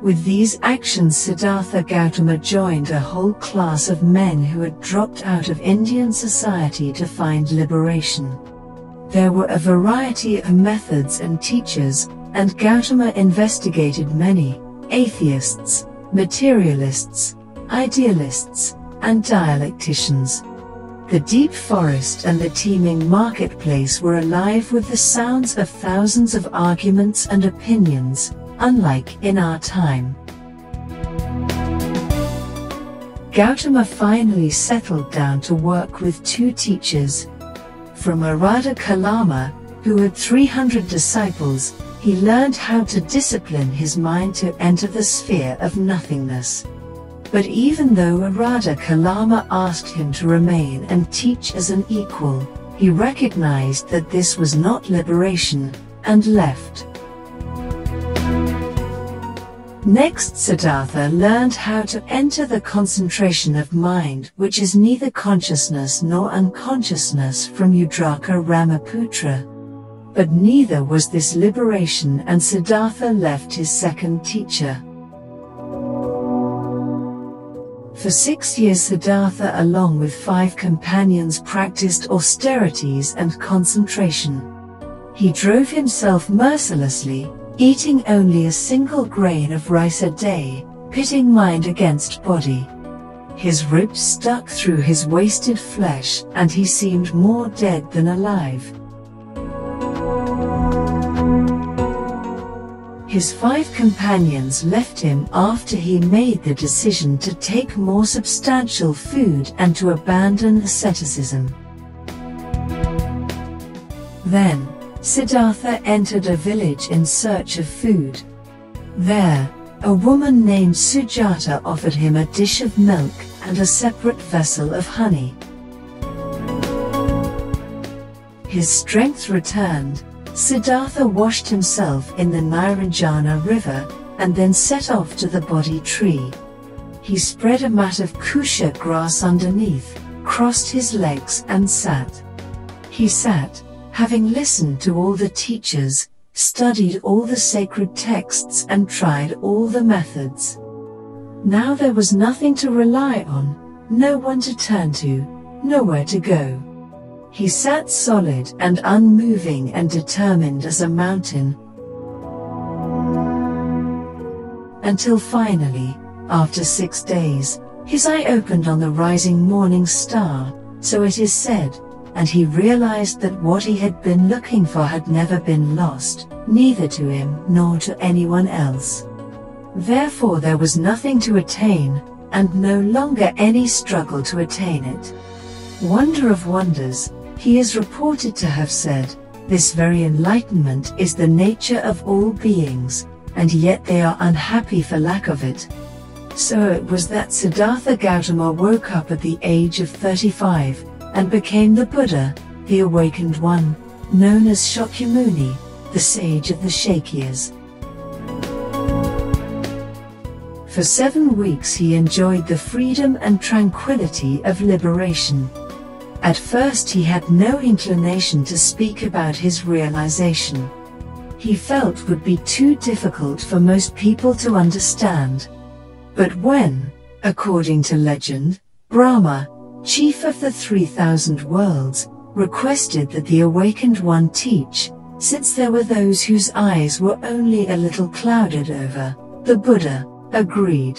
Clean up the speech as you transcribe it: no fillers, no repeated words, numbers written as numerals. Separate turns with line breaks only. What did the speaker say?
With these actions, Siddhartha Gautama joined a whole class of men who had dropped out of Indian society to find liberation. There were a variety of methods and teachers, and Gautama investigated many atheists, materialists, idealists, and dialecticians. The deep forest and the teeming marketplace were alive with the sounds of thousands of arguments and opinions, unlike in our time. Gautama finally settled down to work with two teachers. From Arada Kalama, who had 300 disciples, he learned how to discipline his mind to enter the sphere of nothingness. But even though Arada Kalama asked him to remain and teach as an equal, he recognized that this was not liberation, and left. Next, Siddhartha learned how to enter the concentration of mind, which is neither consciousness nor unconsciousness, from Udraka Ramaputra. But neither was this liberation, and Siddhartha left his second teacher. For 6 years Siddhartha, along with 5 companions, practiced austerities and concentration. He drove himself mercilessly, eating only a single grain of rice a day, pitting mind against body. His ribs stuck through his wasted flesh, and he seemed more dead than alive. His 5 companions left him after he made the decision to take more substantial food and to abandon asceticism. Then, Siddhartha entered a village in search of food. There, a woman named Sujata offered him a dish of milk and a separate vessel of honey. His strength returned. Siddhartha washed himself in the Nirvana river, and then set off to the Bodhi tree. He spread a mat of kusha grass underneath, crossed his legs and sat. He sat, having listened to all the teachers, studied all the sacred texts and tried all the methods. Now there was nothing to rely on, no one to turn to, nowhere to go. He sat solid and unmoving and determined as a mountain, until finally, after 6 days, his eye opened on the rising morning star, so it is said, and he realized that what he had been looking for had never been lost, neither to him nor to anyone else. Therefore there was nothing to attain, and no longer any struggle to attain it. Wonder of wonders, he is reported to have said, "This very enlightenment is the nature of all beings, and yet they are unhappy for lack of it." So it was that Siddhartha Gautama woke up at the age of 35, and became the Buddha, the awakened one, known as Shakyamuni, the sage of the Shakyas. For 7 weeks he enjoyed the freedom and tranquility of liberation. At first he had no inclination to speak about his realization. He felt would be too difficult for most people to understand. But when, according to legend, Brahma, chief of the 3,000 worlds, requested that the awakened one teach, since there were those whose eyes were only a little clouded over, the Buddha agreed.